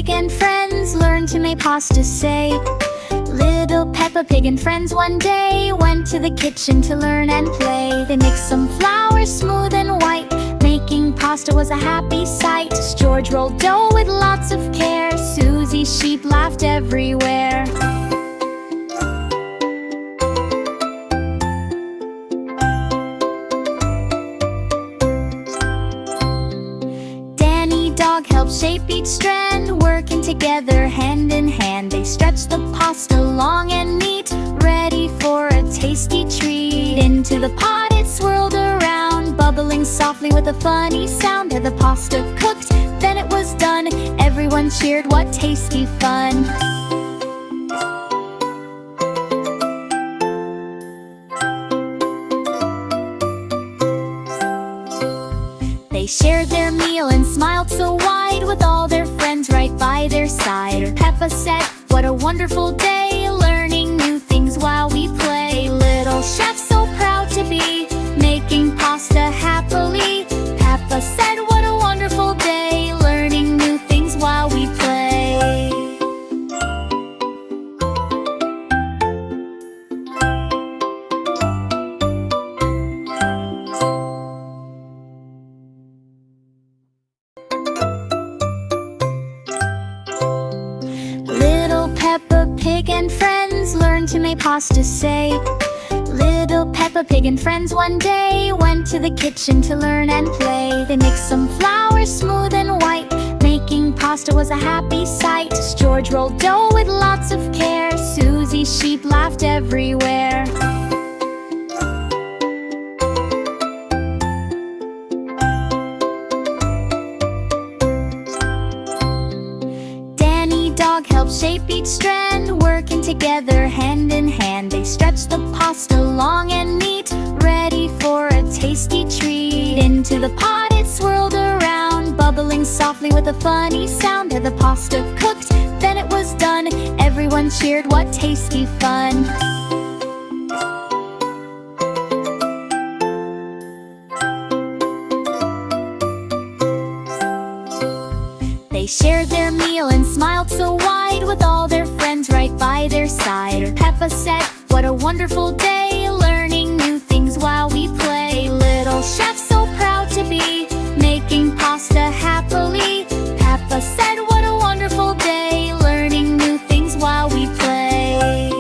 Pig and friends learned to make pasta, say. Little Peppa Pig and friends one day went to the kitchen to learn and play. They mixed some flour smooth and white. Making pasta was a happy sight. George rolled dough with lots of care. Suzy Sheep laughed everywhere. Dog helped shape each strand, working together hand in hand. They stretched the pasta long and neat, ready for a tasty treat. Into the pot it swirled around, bubbling softly with a funny sound. Had the pasta cooked, then it was done. Everyone cheered, what tasty fun! They shared their meal and smiled so wide, with all their friends right by their side. Peppa said, what a wonderful day, learning new things while we play. Little chef so proud to be making pasta happily. Peppa said, what a wonderful day, learning new things while we play. Peppa Pig and friends learned to make pasta, say. Little Peppa Pig and friends one day went to the kitchen to learn and play. They mixed some flour smooth and white. Making pasta was a happy sight. George rolled dough with lots of care. Suzy Sheep laughed everywhere. Dog helped shape each strand, working together hand in hand. They stretched the pasta long and neat, ready for a tasty treat. Into the pot it swirled around, bubbling softly with a funny sound. Had the pasta cooked, then it was done. Everyone cheered, what tasty fun! They shared their meal and smiled so wide, with all their friends right by their side. Peppa said, what a wonderful day, learning new things while we play. Little chef so proud to be making pasta happily. Peppa said, what a wonderful day, learning new things while we play.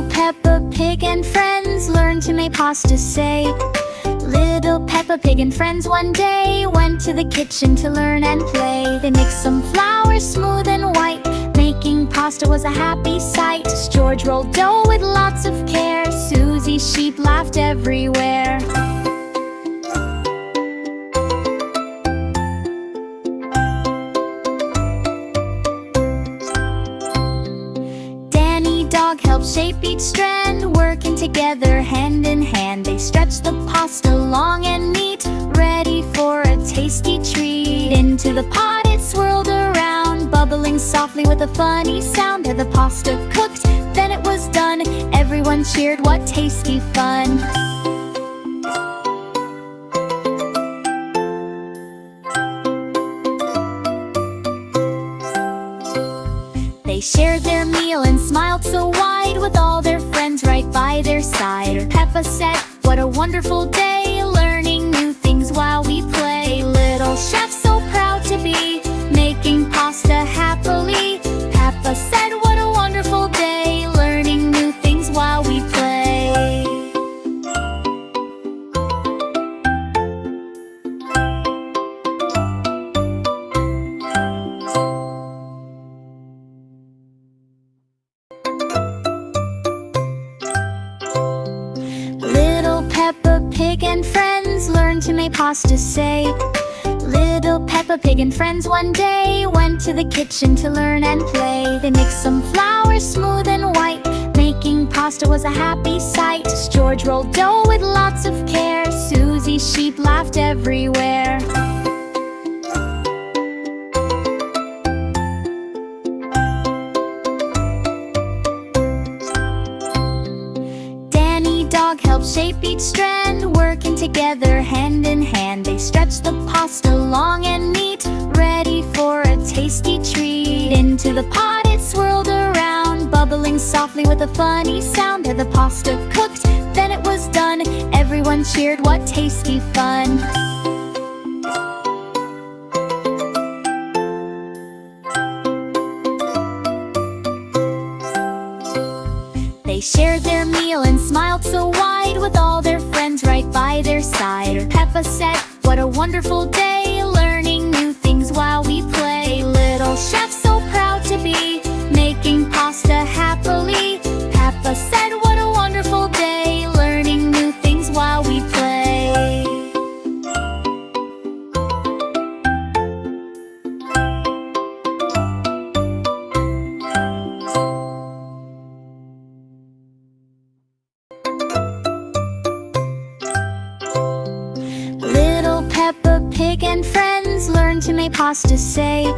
Peppa Pig and friends learned to make pasta, say. Little Peppa Pig and friends one day went to the kitchen to learn and play. They mixed some flour smooth and white. Making pasta was a happy sight. George rolled dough with lots of care. Suzy Sheep laughed everywhere. Dog helped shape each strand, working together hand in hand. They stretched the pasta long and neat, ready for a tasty treat. Into the pot it swirled around, bubbling softly with a funny sound. Had the pasta cooked, then it was done. Everyone cheered, what tasty fun! They shared their meal and smiled so wide, with all their friends right by their side. Peppa said, what a wonderful day, learning new things while we play. Little chef so proud to be making pasta happily. Peppa said, what a wonderful day, learning new things while we play. Pig and friends learned to make pasta, say. Little Peppa Pig and friends one day went to the kitchen to learn and play. They mixed some flour smooth and white. Making pasta was a happy sight. George rolled dough with lots of care. Suzy Sheep laughed everywhere. together hand in hand. They stretched the pasta long and neat, ready for a tasty treat. Into the pot it swirled around, bubbling softly with a funny sound. Had the pasta cooked, then it was done. Everyone cheered, what tasty fun! They shared their meal and smiled so wide, with all their friends right by their side. Peppa said, what a wonderful day, learning new things while we play. Little chef so proud to be making pasta happily. Peppa said, what a wonderful day, learning new things while we play. Little Peppa Pig and friends learned to make pasta, say.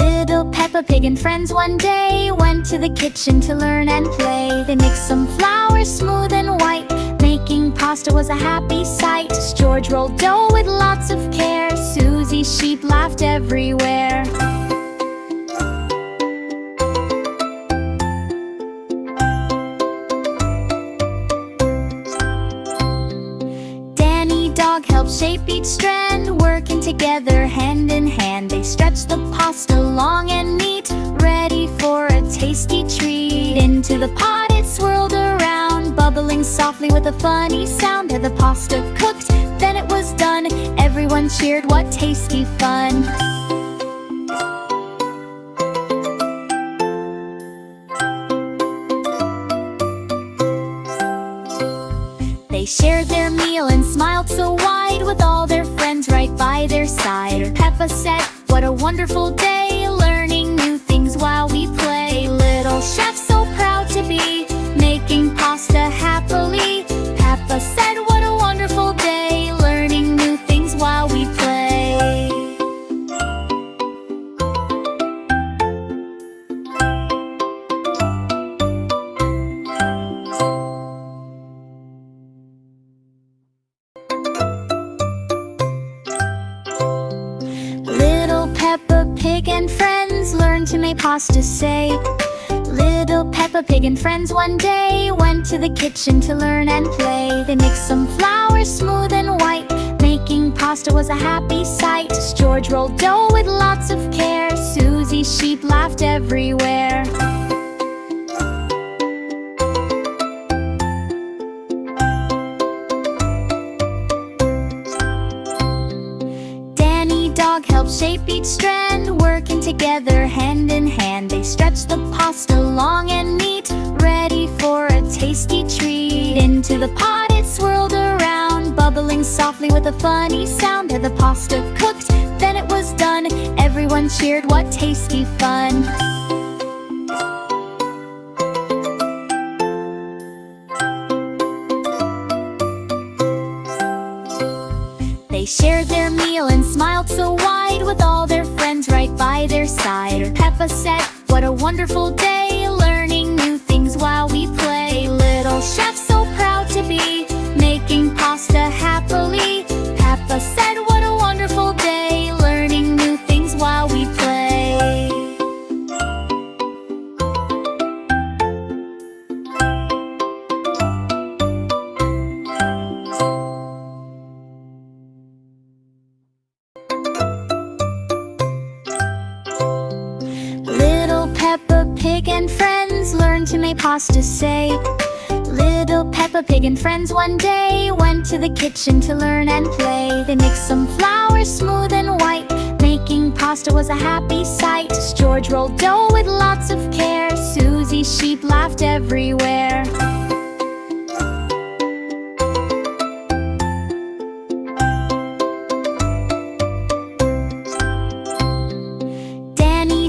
Little Peppa Pig and friends one day went to the kitchen to learn and play. They mixed some flour smooth and white, making pasta was a happy sight. George rolled dough with lots of care, Suzy Sheep laughed everywhere. Dog helped shape each strand, working together hand in hand. They stretched the pasta long and neat, ready for a tasty treat. Into the pot it swirled around, bubbling softly with a funny sound. Had the pasta cooked, then it was done. Everyone cheered, what tasty fun! They shared their meal and smiled so wide, with all their friends right by their side. Peppa said, what a wonderful day, learning new things while we play. Little chef so proud to be making pasta happily. Peppa said, what a wonderful day, learning new things while we play. Peppa Pig and friends learned to make pasta, say. Little Peppa Pig and friends one day went to the kitchen to learn and play. They mixed some flour smooth and white, making pasta was a happy sight. George rolled dough with lots of care, Suzy Sheep laughed everywhere. Dog helped shape each strand, working together hand in hand. They stretched the pasta long and neat, ready for a tasty treat. Into the pot it swirled around, bubbling softly with a funny sound. Had the pasta cooked, then it was done. Everyone cheered, what tasty fun! They shared their meal and smiled so wide, with all their friends right by their side. Peppa said, what a wonderful day, learning new things while we play. Little chef so proud to be making pasta happily. Peppa said, what a wonderful day, learning new things while we play. Peppa Pig and friends learned to make pasta, say. Little Peppa Pig and friends one day went to the kitchen to learn and play. They mixed some flour smooth and white, making pasta was a happy sight. George rolled dough with lots of care, Suzy Sheep laughed everywhere.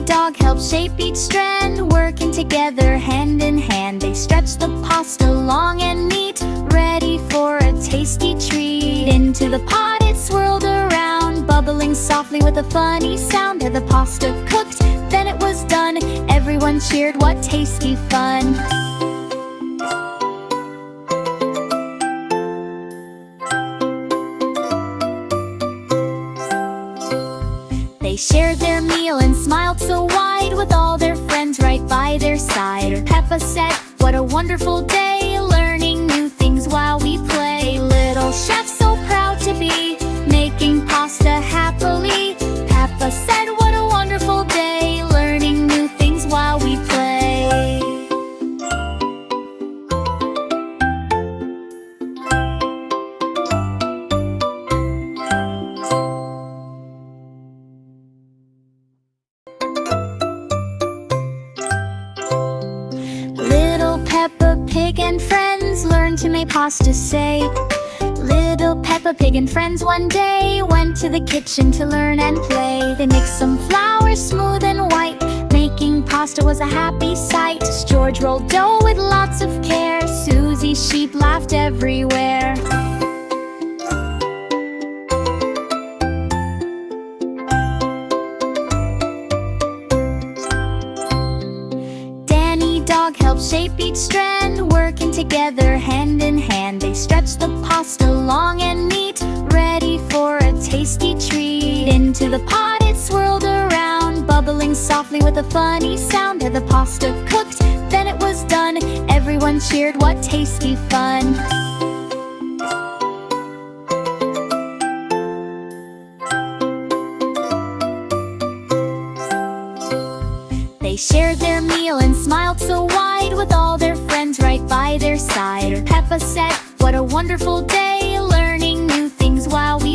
Dog helped shape each strand, working together hand in hand. They stretched the pasta long and neat, ready for a tasty treat. Into the pot it swirled around, bubbling softly with a funny sound. Had the pasta cooked, then it was done. Everyone cheered, what tasty fun! shared their meal and smiled so wide, with all their friends right by their side. Peppa said, "What a wonderful day, learning new things while we play." Little chefs so proud to be making pasta happily. Peppa said, "What a wonderful day, learning new things while we play." Little Peppa Pig and friends learned to make pasta, say. Little Peppa Pig and friends one day went to the kitchen to learn and play. They mixed some flour smooth and white. Making pasta was a happy sight. George rolled dough with lots of care. Suzy Sheep laughed everywhere. Dog helped shape each strand, working together hand in hand. They stretched the pasta long and neat, ready for a tasty treat. Into the pot it swirled around, bubbling softly with a funny sound. The pasta cooked, then it was done. Everyone cheered, what tasty fun. They shared their meal and smiled so wide, with all their friends right by their side. Peppa said, "What a wonderful day, learning new things while we